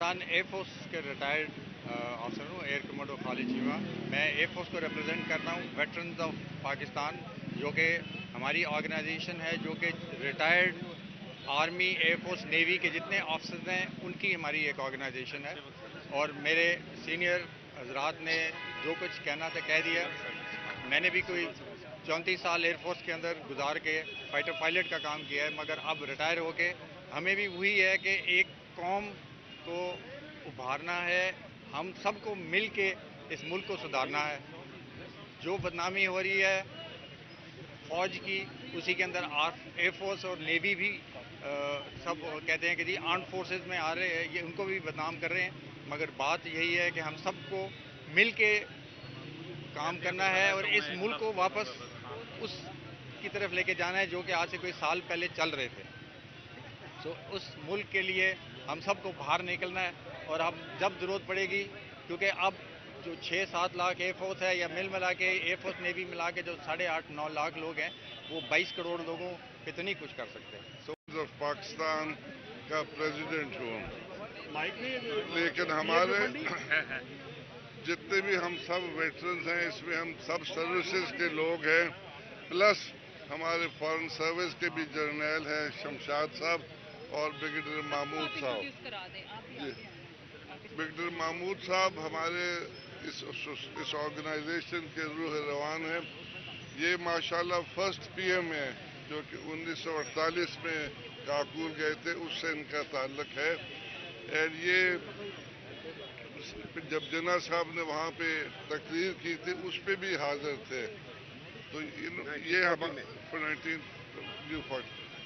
Pakistan air force के retired officer हूँ, air commando Khalid Cheema. मैं एयर फोर्स को रिप्रेजेंट करता हूँ, वेटरन्स ऑफ पाकिस्तान, जो कि हमारी ऑर्गेनाइजेशन है, जो कि retired army, air force, navy के जितने ऑफिसर्स हैं उनकी हमारी एक ऑर्गेनाइजेशन है। और मेरे सीनियर हजरात ने जो कुछ कहना था कह दिया। मैंने भी कोई 34 साल एयरफोर्स के अंदर गुजार के फाइटर पायलट का काम किया है, मगर अब रिटायर होके हमें भी वही है कि एक कौम को उभारना है, हम सबको मिल के इस मुल्क को सुधारना है। जो बदनामी हो रही है फौज की, उसी के अंदर एयर फोर्स और नेवी भी सब कहते हैं कि जी आर्म फोर्सेस में आ रहे हैं, ये उनको भी बदनाम कर रहे हैं। मगर बात यही है कि हम सबको मिल के काम करना है और इस मुल्क को वापस उस की तरफ लेके जाना है जो कि आज से कोई साल पहले चल रहे थे। उस मुल्क के लिए हम सबको बाहर निकलना है। और हम जब ज़रूरत पड़ेगी, क्योंकि अब जो 6-7 लाख एयर फोर्स है या मिला के एयर फोर्स नेवी मिला के जो 8.5-9 लाख लोग हैं, वो 22 करोड़ लोगों पे तो नहीं कुछ कर सकते। पाकिस्तान का प्रेसिडेंट हूँ, लेकिन हमारे जितने भी हम सब वेटरन्स हैं, इसमें हम सब सर्विसेज के लोग हैं, प्लस हमारे फॉरेन सर्विस के भी जर्नल हैं, शमशाद साहब और ब्रिगेडियर महमूद साहब। ब्रिगेडियर महमूद साहब हमारे इस ऑर्गेनाइजेशन के रूह रवान हैं। ये माशाल्लाह फर्स्ट पीएम है जो कि 1948 में काकूल गए थे, उससे इनका ताल्लुक है। और ये जब जिन्ना साहब ने वहाँ पे तकरीर की थी उस पे भी हाजिर थे। तो ये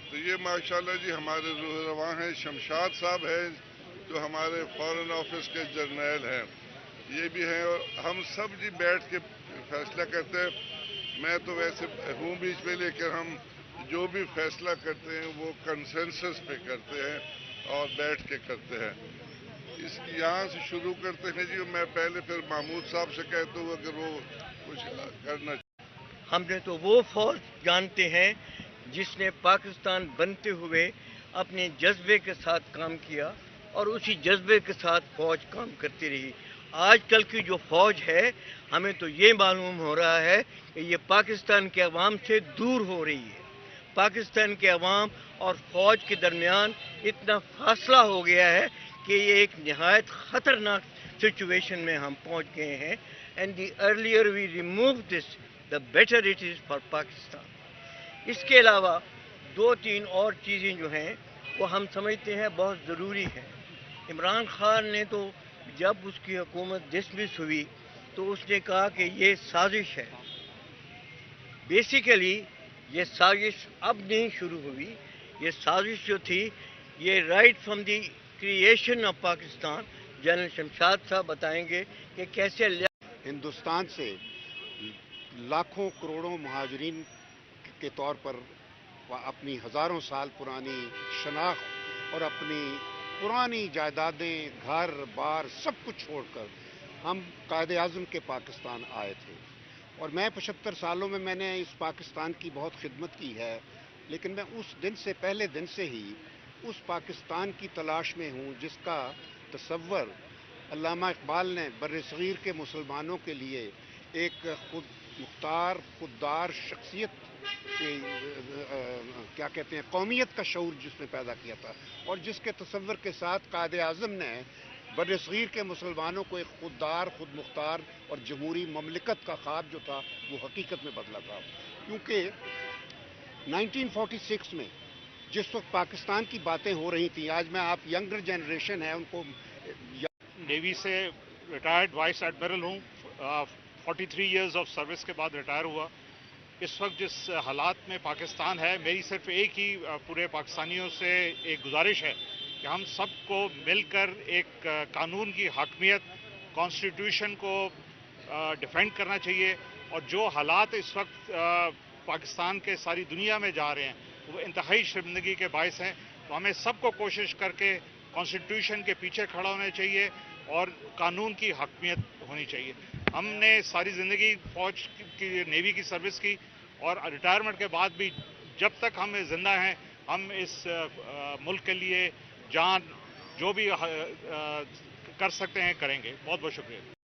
तो ये माशाल्लाह जी हमारे रूह रवां हैं। शमशाद साहब हैं जो हमारे फॉरेन ऑफिस के जर्नल हैं, ये भी हैं। और हम सब जी बैठ के फैसला करते हैं। मैं तो वैसे हूँ बीच में, लेकिन हम जो भी फैसला करते हैं वो कंसेंसस पे करते हैं और बैठ के करते हैं। यहाँ से शुरू करते हैं जी। मैं पहले फिर महमूद साहब से कहता हूँ अगर वो कुछ करना। हमने तो वो फौज जानते हैं जिसने पाकिस्तान बनते हुए अपने जज्बे के साथ काम किया और उसी जज्बे के साथ फौज काम करती रही। आजकल की जो फौज है, हमें तो ये मालूम हो रहा है कि ये पाकिस्तान के अवाम से दूर हो रही है। पाकिस्तान के अवाम और फौज के दरमियान इतना फासला हो गया है कि ये एक नहायत ख़तरनाक सिचुएशन में हम पहुंच गए हैं। And the earlier we remove this, the better it is for Pakistan. इसके अलावा 2-3 और चीज़ें जो हैं वो हम समझते हैं बहुत ज़रूरी है। इमरान खान ने तो जब उसकी हुकूमत डिसमिस हुई तो उसने कहा कि ये साजिश है। बेसिकली ये साजिश अब नहीं शुरू हुई। ये साजिश जो थी, ये right from the creation of Pakistan. General Shamshad साहब बताएंगे कि कैसे हिंदुस्तान से लाखों करोड़ों महाजरीन के तौर पर अपनी हज़ारों साल पुरानी शनाख्त और अपनी पुरानी जायदादें, घर बार सब कुछ छोड़कर हम कायदे आज़म के पाकिस्तान आए थे। और मैं 75 सालों में मैंने इस पाकिस्तान की बहुत खिदमत की है, लेकिन मैं उस दिन से पहले दिन से ही उस पाकिस्तान की तलाश में हूँ जिसका तसव्वुर अल्लामा इकबाल ने बर्र-ए-सग़ीर के मुसलमानों के लिए एक खुद मुख्तार खुददार शख्सियत के क्या कहते हैं कौमियत का शऊर जिसने पैदा किया था, और जिसके तसव्वुर के साथ कायदे आज़म ने बर्र-ए-सग़ीर के मुसलमानों को एक खुददार, खुद मुख्तार और जमहूरी ममलिकत का ख्वाब जो था वो हकीकत में बदला था। क्योंकि 1946 में जिस वक्त पाकिस्तान की बातें हो रही थी, आज मैं आप यंगर जनरेशन है उनको। नेवी से रिटायर्ड वाइस एडमिरल हूँ, 43 इयर्स ऑफ सर्विस के बाद रिटायर हुआ। इस वक्त जिस हालात में पाकिस्तान है, मेरी सिर्फ एक ही पूरे पाकिस्तानियों से एक गुजारिश है कि हम सबको मिलकर एक कानून की हकमियत, कॉन्स्टिट्यूशन को डिफेंड करना चाहिए। और जो हालात इस वक्त पाकिस्तान के सारी दुनिया में जा रहे हैं वो इंतहाई शर्मिंदगी के बायस हैं। तो हमें सबको कोशिश करके कॉन्स्टिट्यूशन के पीछे खड़ा होना चाहिए और कानून की हकमियत होनी चाहिए। हमने सारी ज़िंदगी फौज की, नेवी की सर्विस की, और रिटायरमेंट के बाद भी जब तक हम जिंदा हैं हम इस मुल्क के लिए जान جو بھی کر سکتے ہیں کریں گے. بہت بہت شکریہ.